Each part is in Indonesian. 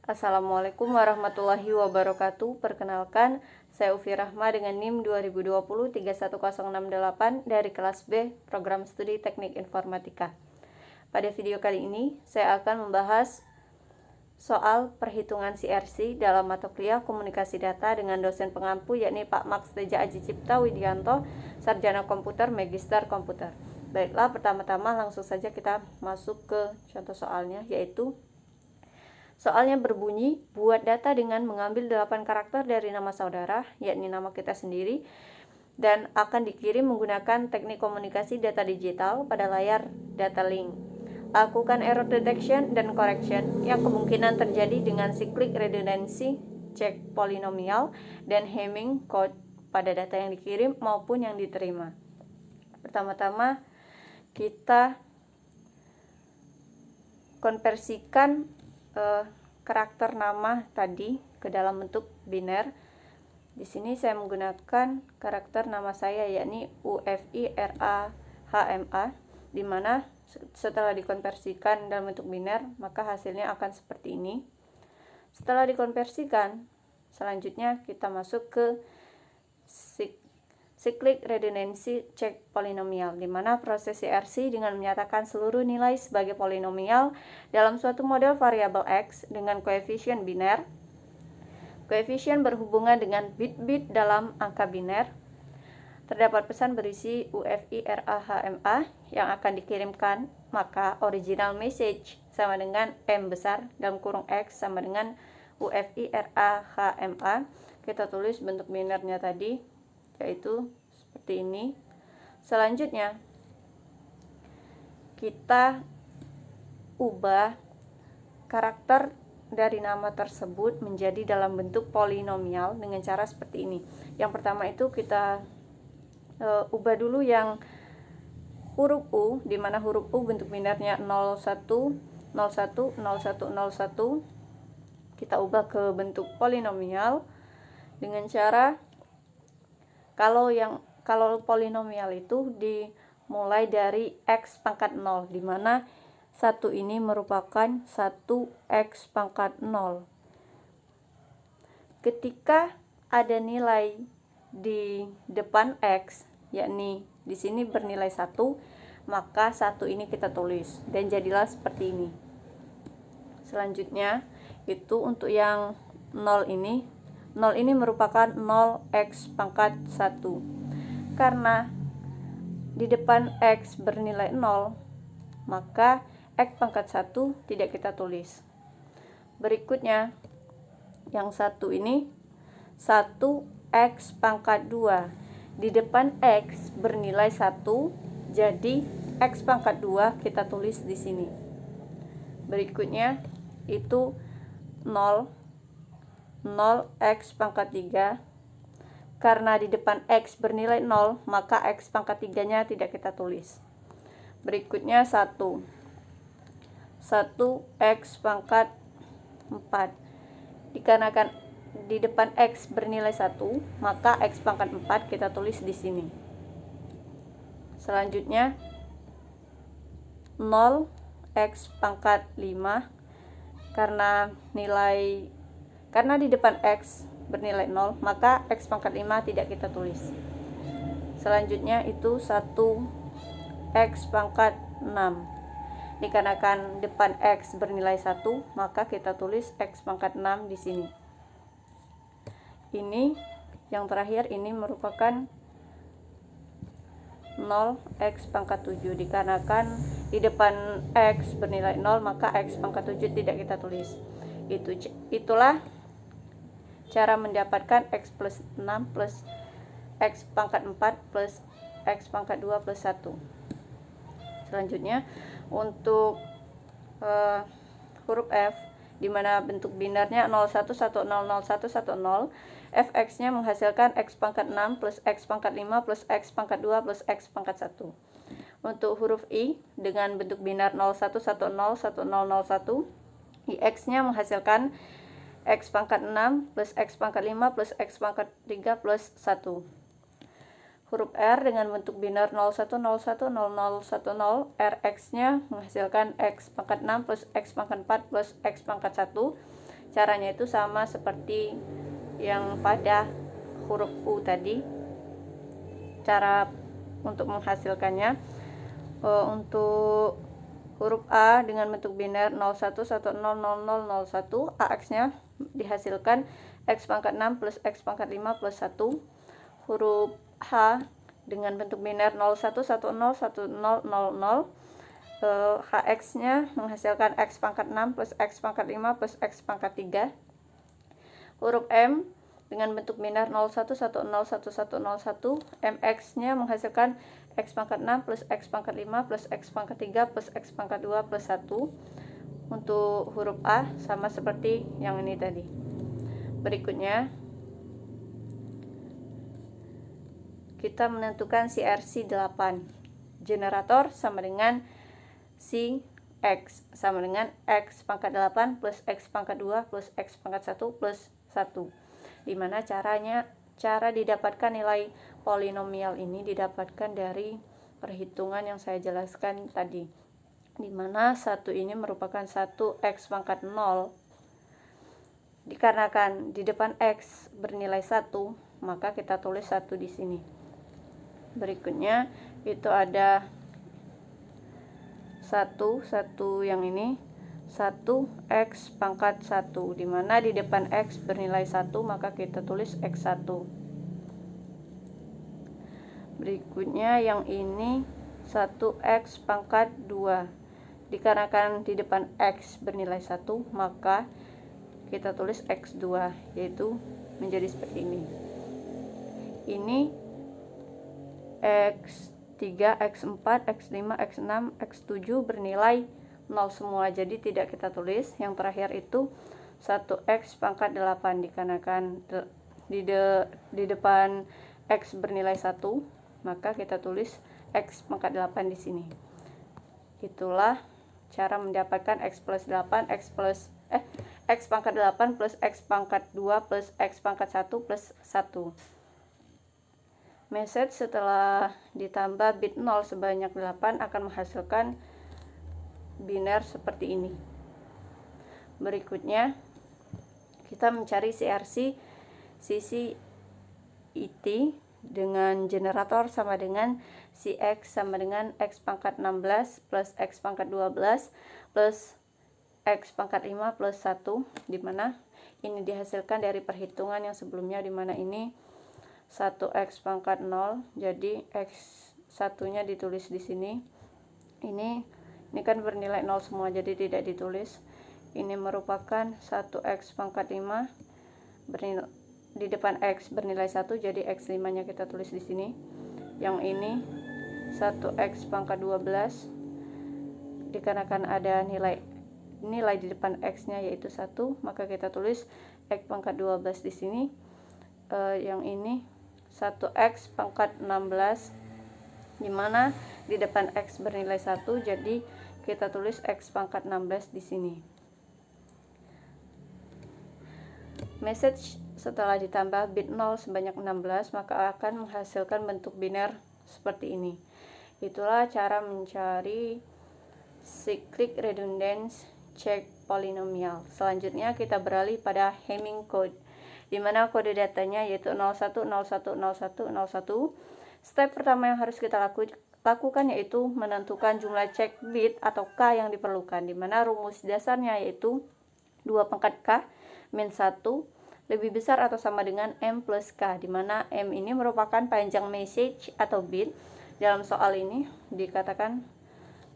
Assalamualaikum warahmatullahi wabarakatuh. Perkenalkan, saya Ufi Rahma dengan NIM 2020-31068 dari kelas B, Program Studi Teknik Informatika. Pada video kali ini, saya akan membahas soal perhitungan CRC dalam mata kuliah Komunikasi Data dengan dosen pengampu yakni Pak Max Teja Aji Cipta Widianto, Sarjana Komputer, Magister Komputer. Baiklah, pertama-tama langsung saja kita masuk ke contoh soalnya, yaitu soalnya berbunyi, buat data dengan mengambil 8 karakter dari nama saudara, yakni nama kita sendiri, dan akan dikirim menggunakan teknik komunikasi data digital pada layar data link. Lakukan error detection dan correction yang kemungkinan terjadi dengan cyclic redundancy, cek polinomial, dan Hamming code pada data yang dikirim maupun yang diterima. Pertama-tama, kita konversikan karakter nama tadi ke dalam bentuk biner. Di sini saya menggunakan karakter nama saya yakni UFIRAHMA, di mana setelah dikonversikan dalam bentuk biner maka hasilnya akan seperti ini. Setelah dikonversikan, selanjutnya kita masuk ke cyclic redundancy check polinomial, di mana proses CRC dengan menyatakan seluruh nilai sebagai polinomial dalam suatu model variabel X dengan koefisien biner. Koefisien berhubungan dengan bit-bit dalam angka biner. Terdapat pesan berisi UFIRAHMA yang akan dikirimkan, maka original message sama dengan M besar dalam kurung X sama dengan UFIRAHMA. Kita tulis bentuk binernya tadi, yaitu seperti ini. Selanjutnya kita ubah karakter dari nama tersebut menjadi dalam bentuk polinomial dengan cara seperti ini. Yang pertama itu kita ubah dulu yang huruf U, di mana huruf U bentuk binernya 01 01 01 01. Kita ubah ke bentuk polinomial dengan cara kalau polinomial itu dimulai dari X pangkat 0, di mana 1 ini merupakan 1X pangkat 0. Ketika ada nilai di depan X, yakni di sini bernilai 1, maka 1 ini kita tulis dan jadilah seperti ini. Selanjutnya itu untuk yang 0 ini merupakan 0x pangkat 1. Karena di depan x bernilai 0, maka x pangkat 1 tidak kita tulis. Berikutnya, yang 1 ini 1x pangkat 2. Di depan x bernilai 1, jadi x pangkat 2 kita tulis di sini. Berikutnya, itu 0x pangkat 3. Karena di depan x bernilai 0, maka x pangkat 3 nya tidak kita tulis. Berikutnya 1 1x pangkat 4. Dikarenakan di depan x bernilai 1, maka x pangkat 4 kita tulis di sini. Selanjutnya 0x pangkat 5. Karena di depan x bernilai 0, maka x pangkat 5 tidak kita tulis. Selanjutnya itu 1x pangkat 6. Dikarenakan depan x bernilai 1, maka kita tulis x pangkat 6 di sini. Ini yang terakhir ini merupakan 0x pangkat 7. Dikarenakan di depan x bernilai 0, maka x pangkat 7 tidak kita tulis. Itulah cara mendapatkan x plus 6 plus x pangkat 4 plus x pangkat 2 plus 1. Selanjutnya untuk huruf F, di mana bentuk binernya 01100110, fx-nya menghasilkan x pangkat 6 plus x pangkat 5 plus x pangkat 2 plus x pangkat 1. Untuk huruf I, dengan bentuk binar 01101001, ix-nya menghasilkan x pangkat 6 plus x pangkat 5 plus x pangkat 3 plus 1. Huruf R dengan bentuk binar 01010010, rx-nya menghasilkan x pangkat 6 plus x pangkat 4 plus x pangkat 1. Caranya itu sama seperti yang pada huruf U tadi. Cara untuk menghasilkannya, untuk huruf A dengan bentuk biner 01100001, AX-nya dihasilkan X pangkat 6 plus X pangkat 5 plus 1. Huruf H dengan bentuk biner 01101000, HX-nya menghasilkan X pangkat 6 plus X pangkat 5 plus X pangkat 3. Huruf M dengan bentuk biner 01101101, MX-nya menghasilkan X pangkat 6 plus X pangkat 5 plus X pangkat 3 plus X pangkat 2 plus 1. Untuk huruf A sama seperti yang ini tadi. Berikutnya kita menentukan CRC 8. Generator sama dengan si X sama dengan X pangkat 8 plus X pangkat 2 plus X pangkat 1 plus 1. Dimana cara didapatkan nilai polinomial ini didapatkan dari perhitungan yang saya jelaskan tadi, dimana 1 ini merupakan 1 X pangkat 0. Dikarenakan di depan X bernilai 1, maka kita tulis 1 di sini. Berikutnya itu ada 1 yang ini 1 X pangkat 1, dimana di depan X bernilai 1, maka kita tulis X1. Berikutnya yang ini 1X pangkat 2, dikarenakan di depan X bernilai 1, maka kita tulis X2, yaitu menjadi seperti ini. Ini X3, X4, X5, X6, X7 bernilai 0 semua, jadi tidak kita tulis. Yang terakhir itu 1X pangkat 8, dikarenakan di depan X bernilai 1, maka kita tulis X pangkat 8 di sini. Itulah cara mendapatkan X plus 8, X pangkat 8 plus X pangkat 2 plus X pangkat 1 plus 1. Message setelah ditambah bit 0 sebanyak 8 akan menghasilkan biner seperti ini. Berikutnya kita mencari CRC sisi IT dengan generator sama dengan CX sama dengan X pangkat 16 plus X pangkat 12 plus X pangkat 5 plus 1, dimana ini dihasilkan dari perhitungan yang sebelumnya, dimana ini 1X pangkat 0, jadi X1 nya ditulis di sini. Ini kan bernilai 0 semua, jadi tidak ditulis. Ini merupakan 1X pangkat 5 di depan X bernilai 1, jadi X5 nya kita tulis di sini. Yang ini 1X pangkat 12, dikarenakan ada nilai di depan X nya yaitu 1, maka kita tulis X pangkat 12 di sini. Yang ini 1X pangkat 16, dimana di depan X bernilai 1, jadi kita tulis X pangkat 16 di sini. Message setelah ditambah bit 0 sebanyak 16, maka akan menghasilkan bentuk biner seperti ini. Itulah cara mencari cyclic redundance check polinomial. Selanjutnya kita beralih pada Hamming code, di mana kode datanya yaitu 01010101. Step pertama yang harus kita lakukan yaitu menentukan jumlah check bit atau K yang diperlukan, di mana rumus dasarnya yaitu 2 pangkat K min 1 lebih besar atau sama dengan M plus K, di mana M ini merupakan panjang message atau bit. Dalam soal ini dikatakan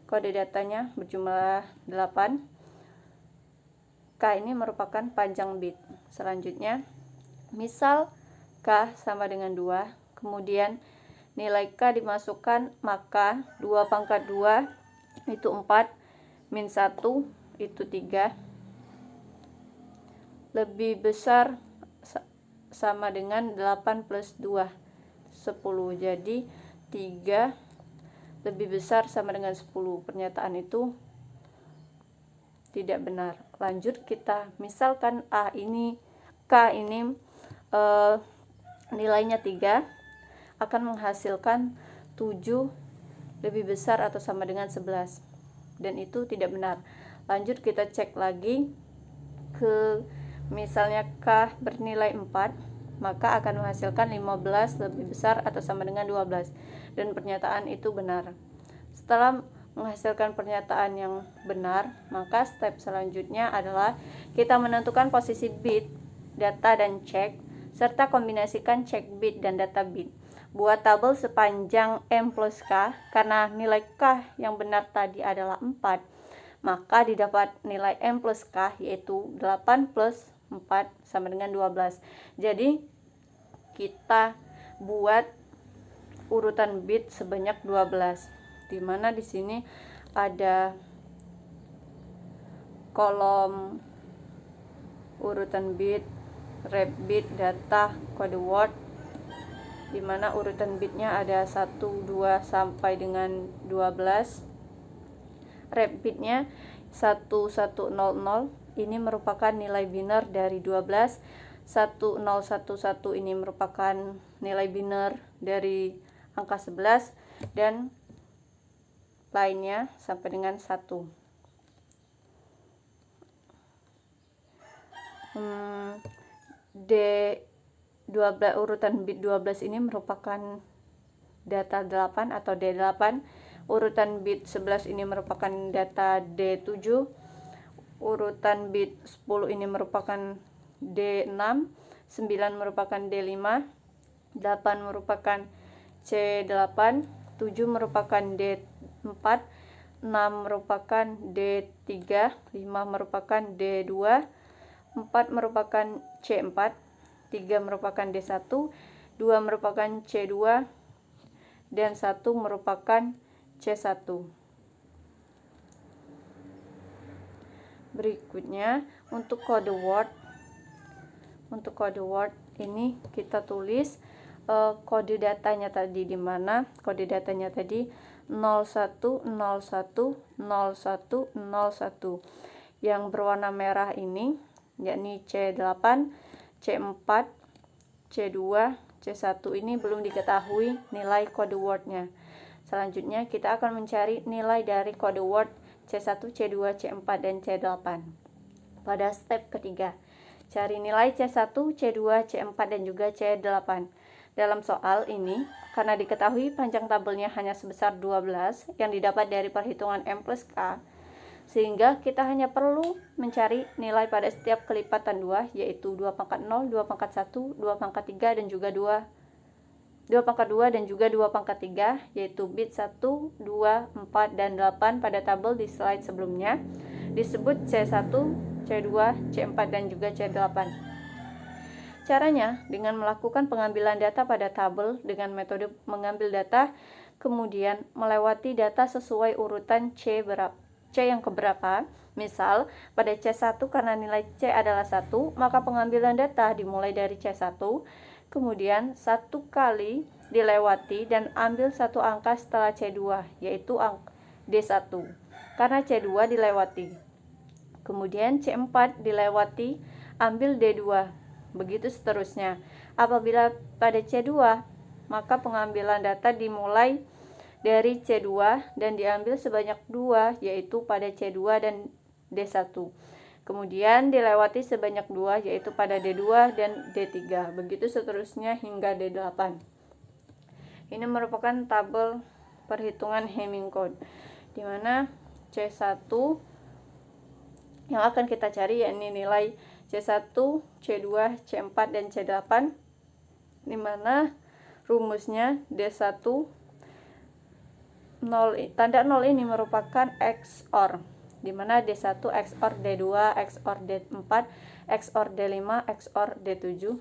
kode datanya berjumlah 8, K ini merupakan panjang bit. Selanjutnya, misal K sama dengan 2, kemudian nilai K dimasukkan, maka 2 pangkat 2 itu 4, min 1 itu 3, lebih besar sama dengan 8 plus 2, 10. Jadi 3 lebih besar sama dengan 10. Pernyataan itu tidak benar. Lanjut, kita misalkan K ini nilainya 3, akan menghasilkan 7 lebih besar atau sama dengan 11, dan itu tidak benar. Lanjut, kita cek lagi ke misalnya K bernilai 4, maka akan menghasilkan 15 lebih besar atau sama dengan 12, dan pernyataan itu benar. Setelah menghasilkan pernyataan yang benar, maka step selanjutnya adalah kita menentukan posisi bit, data, dan cek, serta kombinasikan cek bit dan data bit. Buat tabel sepanjang M plus K, karena nilai K yang benar tadi adalah 4, maka didapat nilai M plus K yaitu 8 plus 4 sama dengan 12. Jadi kita buat urutan bit sebanyak 12, di mana di sini ada kolom urutan bit, rep bit, data, kode word, di mana urutan bitnya ada 1, 2 sampai dengan 12. Rep bitnya 1100, ini merupakan nilai biner dari 12. 1011 ini merupakan nilai biner dari angka 11, dan lainnya sampai dengan 1. D12, urutan bit 12 ini merupakan data 8 atau D8. Urutan bit 11 ini merupakan data D7. Urutan bit 10 ini merupakan D6, 9 merupakan D5, 8 merupakan C8, 7 merupakan D4, 6 merupakan D3, 5 merupakan D2, 4 merupakan C4, 3 merupakan D1, 2 merupakan C2, dan 1 merupakan C1. Berikutnya untuk kode word. Untuk kode word ini kita tulis kode datanya tadi, di mana kode datanya tadi 01010101. Yang berwarna merah ini yakni C8, C4, C2, C1 ini belum diketahui nilai kode wordnya. Selanjutnya kita akan mencari nilai dari kode word C1, C2, C4, dan C8. Pada step ketiga, cari nilai C1, C2, C4, dan juga C8. Dalam soal ini, karena diketahui panjang tabelnya hanya sebesar 12 yang didapat dari perhitungan M plus K, sehingga kita hanya perlu mencari nilai pada setiap kelipatan 2, yaitu 2 pangkat 0, 2 pangkat 1, 2 pangkat 3, dan juga 2 pangkat 2 dan juga 2 pangkat 3, yaitu bit 1, 2, 4, dan 8 pada tabel di slide sebelumnya disebut C1, C2, C4, dan juga C8. Caranya dengan melakukan pengambilan data pada tabel dengan metode mengambil data, kemudian melewati data sesuai urutan C yang keberapa. Misal, pada C1 karena nilai C adalah 1, maka pengambilan data dimulai dari C1, kemudian 1 kali dilewati dan ambil satu angka setelah C2, yaitu D1, karena C2 dilewati. Kemudian C4 dilewati, ambil D2, begitu seterusnya. Apabila pada C2, maka pengambilan data dimulai dari C2 dan diambil sebanyak 2, yaitu pada C2 dan D1. Kemudian dilewati sebanyak 2, yaitu pada D2 dan D3. Begitu seterusnya hingga D8. Ini merupakan tabel perhitungan Hamming code, di mana C1 yang akan kita cari yakni nilai C1, C2, C4, dan C8, di mana rumusnya D1 0, tanda 0 ini merupakan XOR, di mana D1 XOR D2, XOR D4, XOR D5, XOR D7.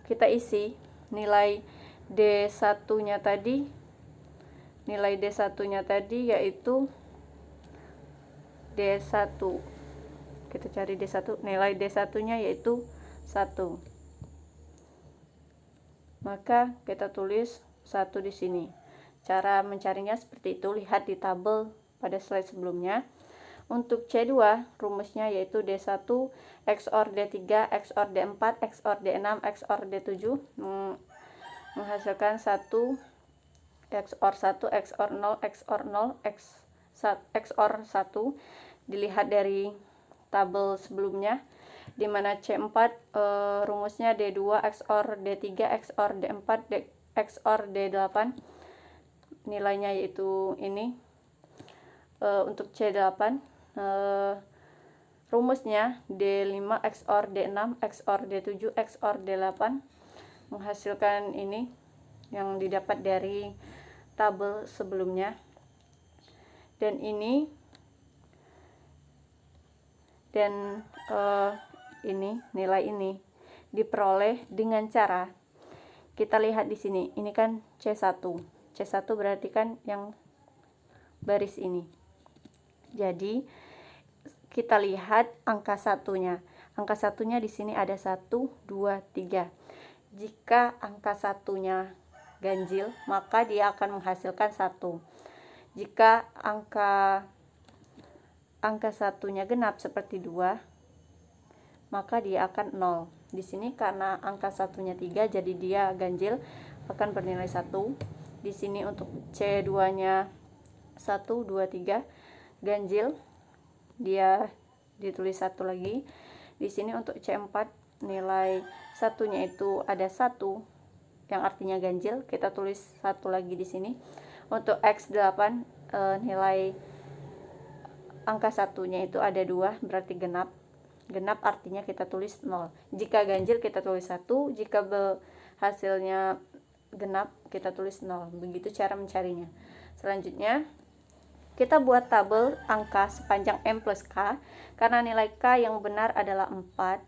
Kita isi nilai D1-nya tadi. Nilai D1-nya tadi yaitu D1. Kita cari D1, nilai D1-nya yaitu 1. Maka kita tulis 1 di sini. Cara mencarinya seperti itu, lihat di tabel pada slide sebelumnya. Untuk C2, rumusnya yaitu D1 XOR D3, XOR D4, XOR D6, XOR D7, menghasilkan 1 XOR 1, XOR 0, XOR 0, XOR 1. Dilihat dari tabel sebelumnya, di mana C4 rumusnya D2 XOR D3 XOR D4 XOR D8. Nilainya yaitu ini. Untuk C8 rumusnya D5 XOR D6 XOR D7 XOR D8, menghasilkan ini yang didapat dari tabel sebelumnya. Dan ini nilai ini diperoleh dengan cara kita lihat di sini. Ini kan C1. C1 berarti kan yang baris ini. Jadi kita lihat angka satunya. Angka satunya di sini ada 1, 2, 3. Jika angka satunya ganjil, maka dia akan menghasilkan 1. Jika angka satunya genap seperti 2, maka dia akan 0. Di sini karena angka satunya 3, jadi dia ganjil, akan bernilai 1. Di sini untuk C2-nya 1, 2, 3 ganjil, dia ditulis 1 lagi. Di sini untuk C4 nilai satunya itu ada 1 yang artinya ganjil, kita tulis 1 lagi di sini. Untuk X8 nilai angka satunya itu ada 2, berarti genap. Genap artinya kita tulis 0. Jika ganjil kita tulis 1, jika hasilnya genap kita tulis 0. Begitu cara mencarinya. Selanjutnya kita buat tabel angka sepanjang M plus K. Karena nilai K yang benar adalah 4,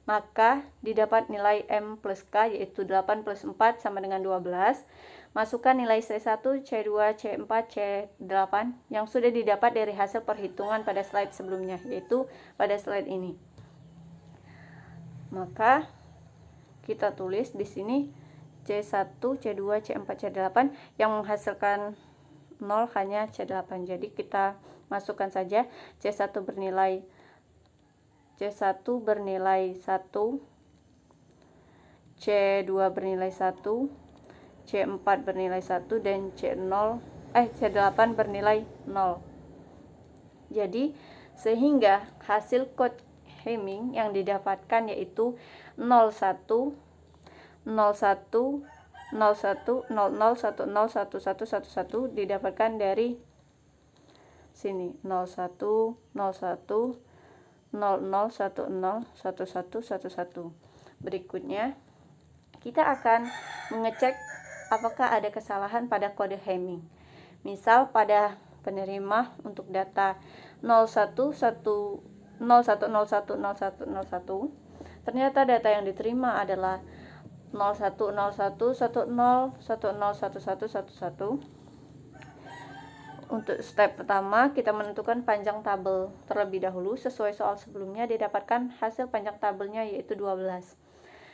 maka didapat nilai M plus K yaitu 8 plus 4 sama dengan 12. Masukkan nilai C1, C2, C4, C8 yang sudah didapat dari hasil perhitungan pada slide sebelumnya, yaitu pada slide ini. Maka kita tulis di sini C1, C2, C4, C8 yang menghasilkan 0 hanya C8. Jadi kita masukkan saja C1 bernilai 1, C2 bernilai 1, C4 bernilai 1, dan C8 bernilai 0. Jadi sehingga hasil kode Hamming yang didapatkan yaitu 01 01 01 00 10 11 didapatkan dari sini 01 01 00 10 11 11. Berikutnya kita akan mengecek apakah ada kesalahan pada kode Hamming. Misal pada penerima untuk data 0101010101 ternyata data yang diterima adalah 010110101111. Untuk step pertama kita menentukan panjang tabel terlebih dahulu. Sesuai soal sebelumnya didapatkan hasil panjang tabelnya yaitu 12,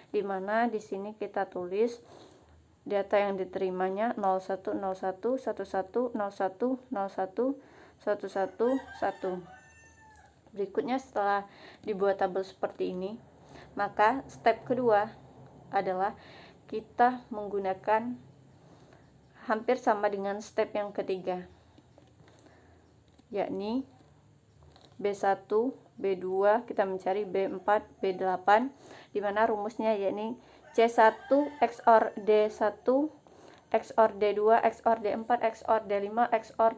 dimana di sini kita tulis data yang diterimanya 01011101011111. Berikutnya setelah dibuat tabel seperti ini, maka step kedua adalah kita menggunakan hampir sama dengan step yang ketiga, yakni B1, B2, kita mencari B4, B8, di mana rumusnya yakni C1 XOR D1 XOR D2 XOR D4 XOR D5 XOR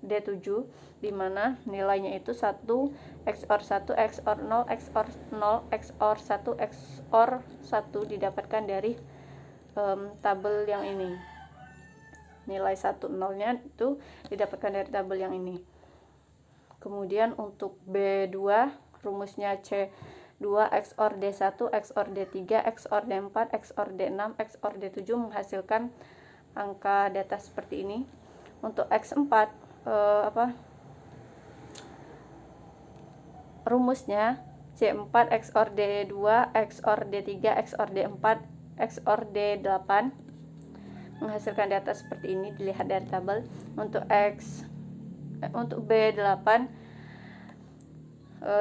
D7, di mana nilainya itu 1 XOR 1 XOR 0 XOR 0 XOR 1 XOR 1 didapatkan dari tabel yang ini. Nilai 1 0-nya itu didapatkan dari tabel yang ini. Kemudian untuk B2 rumusnya C2 XOR D1 XOR D3 XOR D4 XOR D6 XOR D7 menghasilkan angka data seperti ini. Untuk X4 rumusnya C4 XOR D2 XOR D3 XOR D4 XOR D8 menghasilkan data seperti ini, dilihat dari tabel. Untuk B8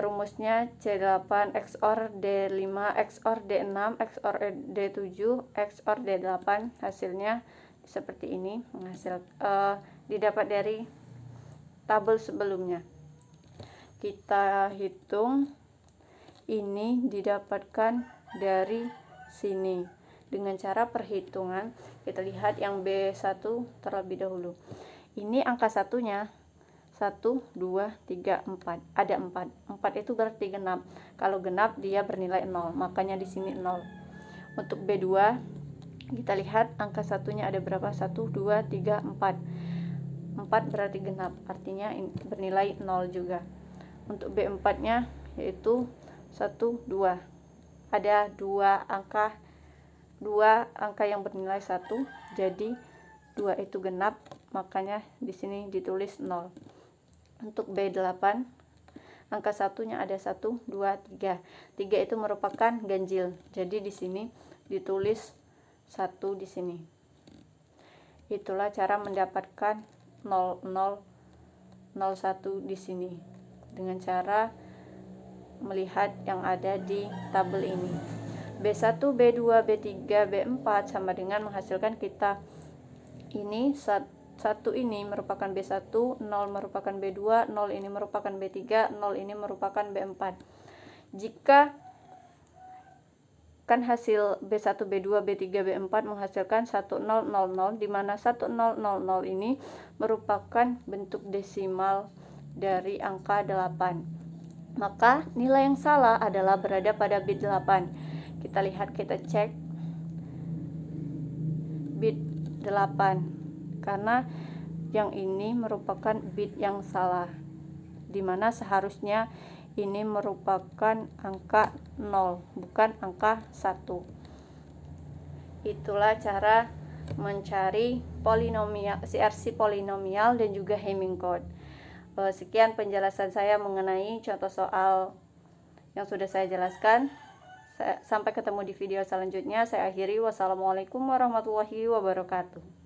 rumusnya C8 XOR D5 XOR D6 XOR D7 XOR D8, hasilnya seperti ini, didapat dari tabel sebelumnya. kita hitung ini didapatkan dari sini. Dengan cara perhitungan, kita lihat yang B1 terlebih dahulu. Ini angka satunya 1, 2, 3, 4. Ada 4. 4 itu berarti genap. Kalau genap dia bernilai 0, makanya di sini 0. Untuk B2 kita lihat angka satunya ada berapa? 1, 2, 3, 4. 4 berarti genap, artinya bernilai 0 juga. Untuk B4-nya yaitu 1, 2. Ada dua angka yang bernilai 1, jadi 2 itu genap, makanya di sini ditulis 0. Untuk B8 angka satunya ada 1, 2, 3. 3 itu merupakan ganjil, jadi di sini ditulis 1 di sini. Itulah cara mendapatkan 0, 0, 01 di sini dengan cara melihat yang ada di tabel ini. B1, B2, B3, B4 sama dengan menghasilkan kita ini 1 ini merupakan B1, 0 merupakan B2, 0 ini merupakan B3, 0 ini merupakan B4. Jika kan hasil B1, B2, B3, B4 menghasilkan 1000, di mana 1000 ini merupakan bentuk desimal dari angka 8. Maka nilai yang salah adalah berada pada bit 8. Kita lihat, kita cek bit 8. Karena yang ini merupakan bit yang salah, dimana seharusnya ini merupakan angka 0, bukan angka 1. Itulah cara mencari polinomial, CRC polinomial dan juga Hamming code. Sekian penjelasan saya mengenai contoh soal yang sudah saya jelaskan. Sampai ketemu di video selanjutnya. Saya akhiri. Wassalamualaikum warahmatullahi wabarakatuh.